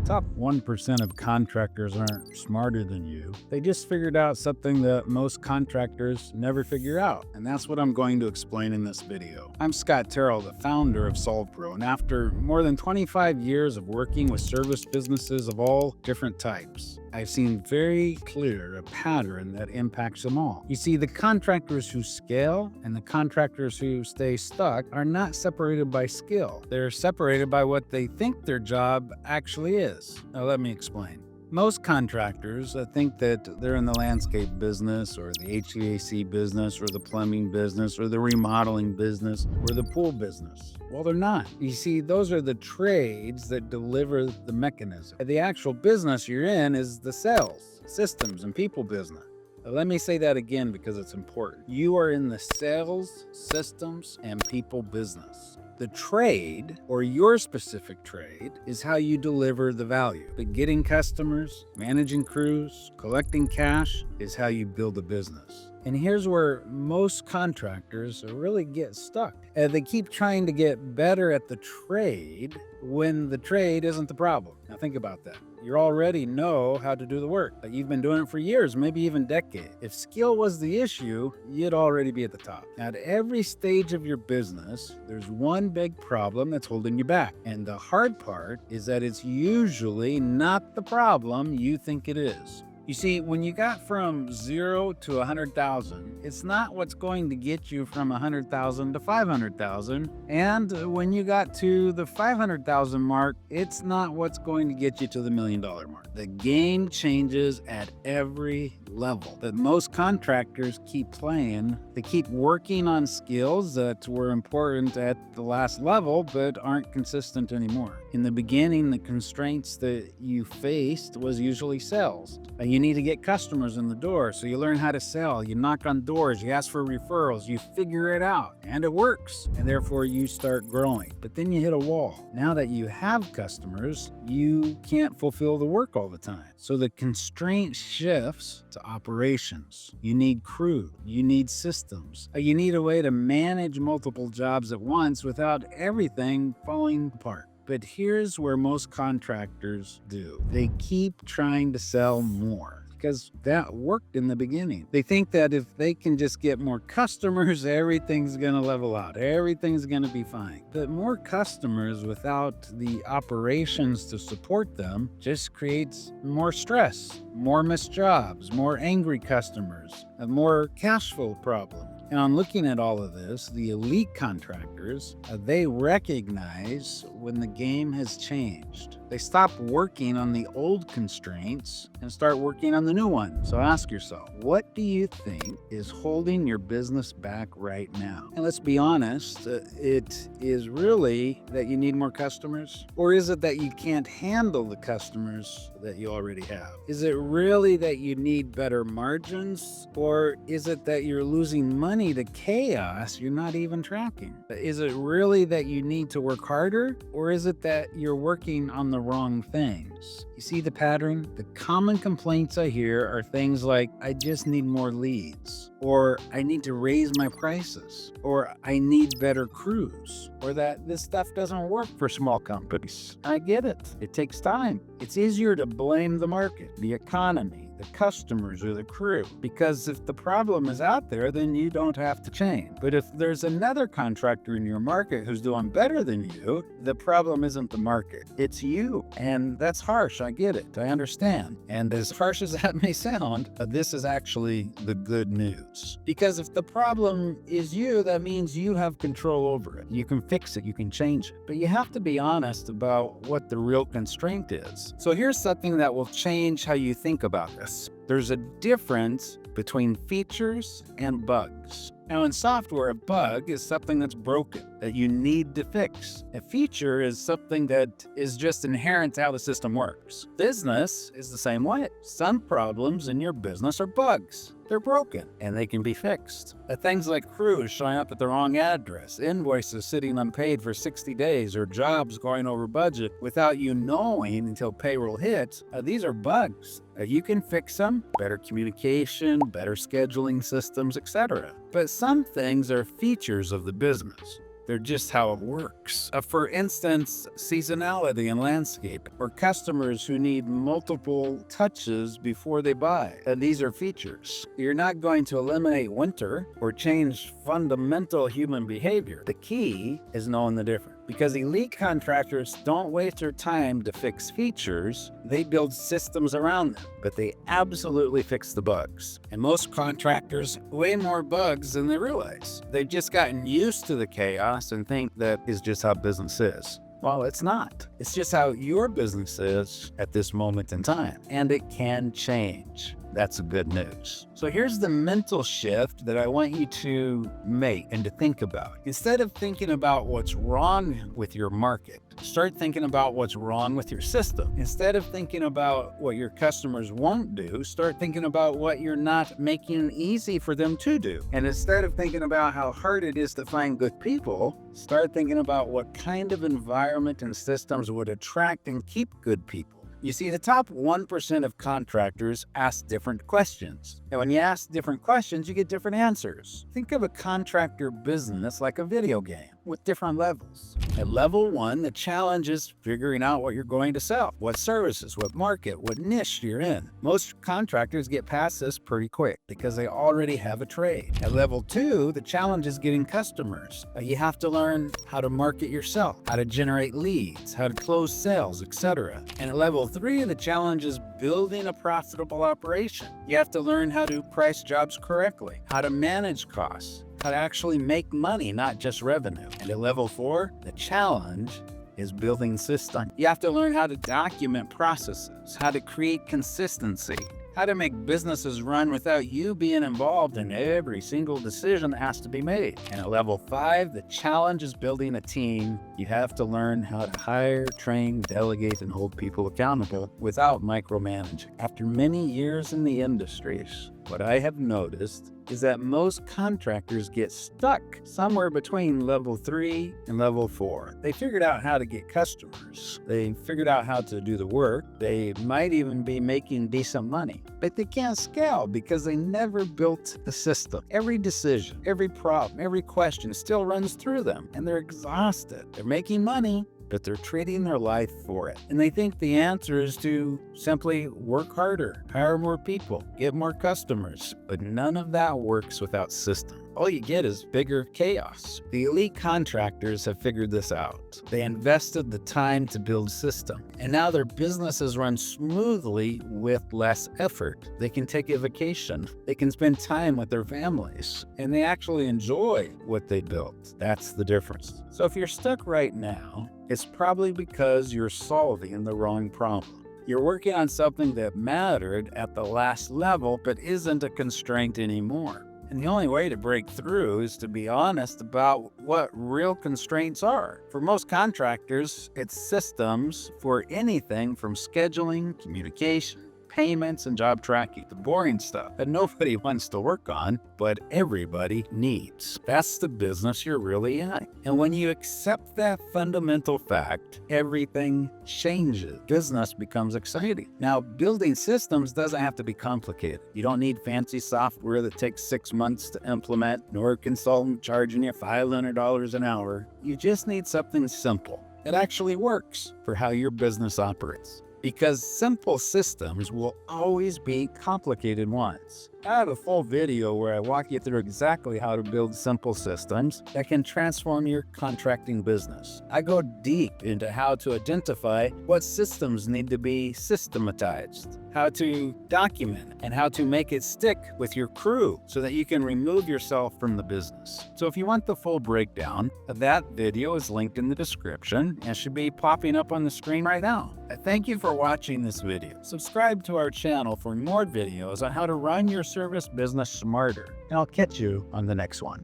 Top 1% of contractors aren't smarter than you. They just figured out something that most contractors never figure out, and that's what I'm going to explain in this video. I'm Scott Terrell, the founder of SolvePro, and after more than 25 years of working with service businesses of all different types, I've seen very clear a pattern that impacts them all. You see, the contractors who scale and the contractors who stay stuck are not separated by skill. They're separated by what they think their job actually is. Now, let me explain. Most contractors think that they're in the landscape business or the HVAC business or the plumbing business or the remodeling business or the pool business. Well, they're not. You see, those are the trades that deliver the mechanism. The actual business you're in is the sales, systems, and people business. Let me say that again because it's important. You are in the sales, systems, and people business. The trade, or your specific trade, is how you deliver the value. But getting customers, managing crews, collecting cash is how you build a business. And here's where most contractors really get stuck. They keep trying to get better at the trade when the trade isn't the problem. Now think about that. You already know how to do the work. You've been doing it for years, maybe even decades. If skill was the issue, you'd already be at the top. Now, at every stage of your business, there's one big problem that's holding you back. And the hard part is that it's usually not the problem you think it is. You see, when you got from 0 to 100,000, it's not what's going to get you from 100,000 to 500,000. And when you got to the 500,000 mark, it's not what's going to get you to the $1 million mark. The game changes at every level. But most contractors keep playing. They keep working on skills that were important at the last level, but aren't consistent anymore. In the beginning, the constraints that you faced was usually sales. You need to get customers in the door, so you learn how to sell. You knock on doors, you ask for referrals, you figure it out, and it works. And therefore, you start growing. But then you hit a wall. Now that you have customers, you can't fulfill the work all the time. So the constraint shifts to operations. You need crew. You need systems. You need a way to manage multiple jobs at once without everything falling apart. But here's where most contractors do. They keep trying to sell more because that worked in the beginning. They think that if they can just get more customers, everything's gonna level out. Everything's gonna be fine. But more customers without the operations to support them just creates more stress, more missed jobs, more angry customers, a more cash flow problem. And on looking at all of this, the elite contractors, they recognize when the game has changed. They stop working on the old constraints and start working on the new one. So ask yourself, what do you think is holding your business back right now? And let's be honest, it is really that you need more customers? Or is it that you can't handle the customers that you already have? Is it really that you need better margins? Or is it that you're losing money to chaos you're not even tracking? Is it really that you need to work harder? Or is it that you're working on the wrong things? You see the pattern? The common complaints I hear are things like, I just need more leads, or I need to raise my prices, or I need better crews, or that this stuff doesn't work for small companies. I get it. It takes time. It's easier to blame the market, the economy, the customers, or the crew, because if the problem is out there, then you don't have to change. But if there's another contractor in your market who's doing better than you, the problem isn't the market, it's you. And that's harsh. I get it. I understand. And as harsh as that may sound, this is actually the good news. Because if the problem is you, that means you have control over it. You can fix it. You can change it. But you have to be honest about what the real constraint is. So here's something that will change how you think about this. There's a difference between features and bugs. Now in software, a bug is something that's broken, that you need to fix. A feature is something that is just inherent to how the system works. Business is the same way. Some problems in your business are bugs. They're broken and they can be fixed. Things like crews showing up at the wrong address, invoices sitting unpaid for 60 days, or jobs going over budget without you knowing until payroll hits, these are bugs. You can fix them, better communication, better scheduling systems, etc. But some things are features of the business. They're just how it works. For instance, seasonality in landscape, or customers who need multiple touches before they buy. These are features. You're not going to eliminate winter or change fundamental human behavior. The key is knowing the difference. Because elite contractors don't waste their time to fix features, they build systems around them, but they absolutely fix the bugs. And most contractors, way more bugs than they realize. They've just gotten used to the chaos and think that is just how business is. Well, it's not. It's just how your business is at this moment in time, and it can change. That's the good news. So here's the mental shift that I want you to make and to think about. Instead of thinking about what's wrong with your market, start thinking about what's wrong with your system. Instead of thinking about what your customers won't do, start thinking about what you're not making easy for them to do. And instead of thinking about how hard it is to find good people, start thinking about what kind of environment and systems would attract and keep good people. You see, the top 1% of contractors ask different questions. And when you ask different questions, you get different answers. Think of a contractor business like a video game with different levels. At level 1, the challenge is figuring out what you're going to sell, what services, what market, what niche you're in. Most contractors get past this pretty quick because they already have a trade. At level 2, the challenge is getting customers. You have to learn how to market yourself, how to generate leads, how to close sales, etc. And at level 3, the challenge is building a profitable operation. You have to learn how to price jobs correctly, how to manage costs, how to actually make money, not just revenue. And at level 4, the challenge is building systems. You have to learn how to document processes, how to create consistency, how to make businesses run without you being involved in every single decision that has to be made. And at level 5, the challenge is building a team. You have to learn how to hire, train, delegate, and hold people accountable without micromanaging. After many years in the industries, what I have noticed is that most contractors get stuck somewhere between level 3 and level 4. They figured out how to get customers. They figured out how to do the work. They might even be making decent money, but they can't scale because they never built the system. Every decision, every problem, every question still runs through them, and they're exhausted. They're making money, but they're trading their life for it. And they think the answer is to simply work harder, hire more people, get more customers. But none of that works without system. All you get is bigger chaos. The elite contractors have figured this out. They invested the time to build system, and now their businesses run smoothly with less effort. They can take a vacation. They can spend time with their families, and they actually enjoy what they built. That's the difference. So if you're stuck right now, it's probably because you're solving the wrong problem. You're working on something that mattered at the last level, but isn't a constraint anymore. And the only way to break through is to be honest about what real constraints are. For most contractors, it's systems for anything from scheduling, communication, payments, and job tracking, the boring stuff that nobody wants to work on, but everybody needs. That's the business you're really in. And when you accept that fundamental fact, everything changes. Business becomes exciting. Now, building systems doesn't have to be complicated. You don't need fancy software that takes 6 months to implement, nor a consultant charging you $500 an hour. You just need something simple that actually works for how your business operates. Because simple systems will always be complicated ones. I have a full video where I walk you through exactly how to build simple systems that can transform your contracting business. I go deep into how to identify what systems need to be systematized, how to document, and how to make it stick with your crew so that you can remove yourself from the business. So if you want the full breakdown, that video is linked in the description and should be popping up on the screen right now. Thank you for watching this video. Subscribe to our channel for more videos on how to run your service business smarter, and I'll catch you on the next one.